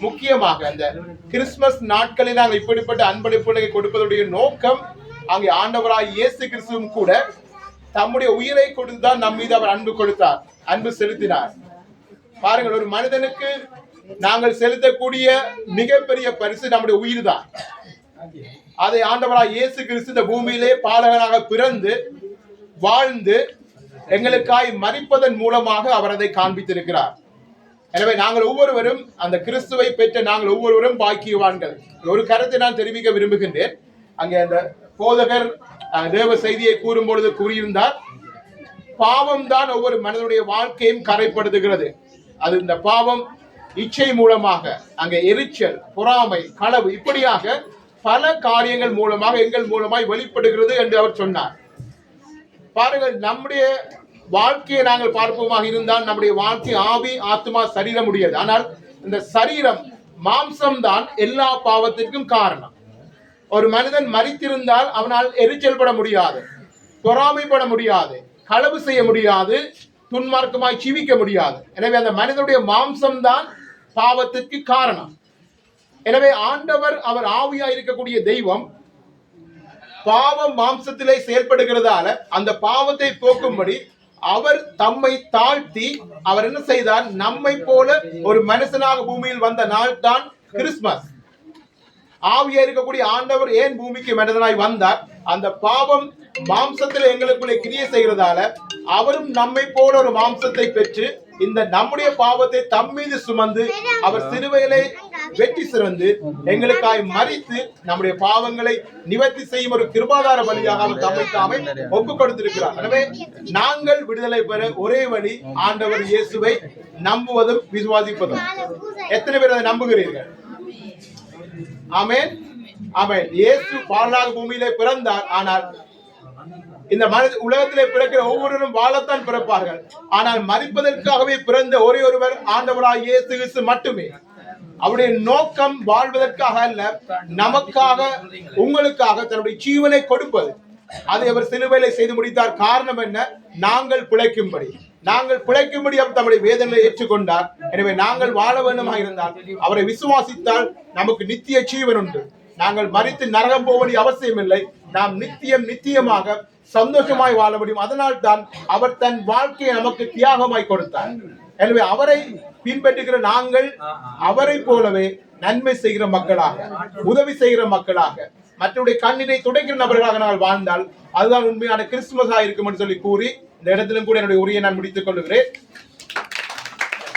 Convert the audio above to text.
முக்கியமாக அந்த கிறிஸ்துமஸ் நாட்களில் நாங்கள் இப்படிப்பட்ட அன்பளிப்புகளை கொடுப்பதுடைய நோக்கம், அங்கே ஆண்டவராய் இயேசு கிறிஸ்துவும் கூட தம்முடைய உயிரை கொடுத்துதான் நம் மீது அவர் அன்பு கொடுத்தார், அன்பு செலுத்தினார். பாருங்கள், ஒரு மனிதனுக்கு நாங்கள் செலுத்தக்கூடிய மிகப்பெரிய பரிசு நம்முடைய உயிர் தான். அதை ஆண்டவராய் இயேசு கிறிஸ்து இந்த பூமியிலே பாலகனாக பிறந்து வாழ்ந்து எங்களுக்காய் மரிப்பதன் மூலமாக அவர் அதை காண்பித்திருக்கிறார். எனவே நாங்கள் ஒவ்வொருவரும் அந்த கிறிஸ்துவை பெற்ற நாங்கள் ஒவ்வொருவரும் பாக்கியவான்கள். ஒரு கருத்தை நான் தெரிவிக்க விரும்புகின்றேன். அங்கே அந்த போதகர் தேவ செய்தியை கூறும் பொழுது கூறியிருந்தார், பாவம் தான் ஒவ்வொரு மனிதனுடைய வாழ்க்கையும் கரைப்படுத்துகிறது. அது இந்த பாவம் இச்சை மூலமாக, அங்கே எரிச்சல், பொறாமை, களவு, இப்படியாக பல காரியங்கள் மூலமாக எங்கள் மூலமாய் வெளிப்படுகிறது என்று அவர் சொன்னார். பாருங்கள், நம்முடைய வாழ்க்கையை நாங்கள் பார்ப்போமாக இருந்தால் நம்முடைய வாழ்க்கை ஆவி, ஆத்மா, சரீரம் முடியாது. ஆனால் இந்த சரீரம், மாம்சம் தான் எல்லா பாவத்திற்கும் காரணம். ஒரு மனிதன் மரித்திருந்தால் அவனால் எரிச்சல் பட முடியாது, பொறாமைப்பட முடியாது, களவு செய்ய முடியாது, துன்மார்க்கமாய் ஜீவிக்க முடியாது. எனவே அந்த மனிதனுடைய மாம்சம் தான் பாவத்திற்கு காரணம். எனவே ஆண்டவர், அவர் ஆவியா இருக்கக்கூடிய தெய்வம், பாவம் மாம்சத்திலே செயல்படுகிறதால அந்த பாவத்தை போக்கும்படி அவர் தம்மை தாழ்த்தி அவர் என்ன செய்தார், நம்மை போல ஒரு மனுஷனாக பூமியில் வந்த நாள் தான் கிறிஸ்துமஸ். ஆவியா இருக்கக்கூடிய ஆண்டவர் ஏன் பூமிக்கு மனிதனாய் வந்தார்? அந்த பாவம் மாம்சத்தில் எங்களுக்குள்ளே கிரியை செய்கிறதால அவரும் நம்மை போல ஒரு மாம்சத்தை பெற்று இந்த நம்முடைய பாவத்தை தம் மீது சுமந்து அவர் சிலுவையிலே வெற்றி சிறந்து எங்களுக்காய் மரித்து நம்முடைய பாவங்களை நிவர்த்தி செய்யும் ஒரு கிருபாதார வழியாக அவர் தம்மை தாமே ஒப்பு கொடுத்திருக்கிறார். எனவே நாங்கள் விடுதலை பெற ஒரே வழி ஆண்டவர் இயேசுவை நம்புவதும் விசுவாசிப்பதும். எத்தனை பேர் அதை நம்புகிறீர்கள்? ஆமென், ஆமென். இயேசு பாலாக பூமியிலே பிறந்தார். ஆனால் இந்த மனித உலகத்திலே பிறக்கிற ஒவ்வொருவரும் வாழத்தான் பிறப்பார்கள். ஆனால் மரிப்பதற்காகவே பிறந்த ஒரே ஒருவர் ஆண்டவராய் இயேசு கிறிஸ்து மட்டுமே. அவருடைய நோக்கம் வாழ்வதற்காக அல்ல, நமக்காக, உங்களுக்காக தன்னுடைய ஜீவனை கொடுப்பது. அதை அவர் சிலுவையிலே செய்து முடித்தார். காரணம் என்ன? நாங்கள் பிழைக்கும்படி. நாங்கள் பிழைக்கும்படி அவர் தம்முடைய வேதனையை ஏற்றுக்கொண்டார். எனவே நாங்கள் வாழ வேண்டுமாக இருந்தால், அவரை விசுவாசித்தால் நமக்கு நித்திய ஜீவன் உண்டு. நாங்கள் மரித்து நரகம் போக வேண்டிய அவசியம் இல்லை. நாம் நித்தியமாக சந்தோஷமாய் வாழ முடியும். அதனால் தான் அவர் தன் வாழ்க்கையை நமக்கு தியாகமாய் கொடுத்தார். எனவே அவரை பின்பற்றுகிற நாங்கள் அவரை போலவே நன்மை செய்கிற மக்களாக, உதவி செய்கிற மக்களாக, மற்றவருடைய கண்ணீரை துடைக்கிற நபர்களாக நாங்கள் வாழ்ந்தால் அதுதான் உண்மையான கிறிஸ்துமஸாக இருக்கும் என்று சொல்லி கூறி இந்த இடத்திலும் கூட என்னுடைய உரையை நான் முடித்துக் கொள்கிறேன்.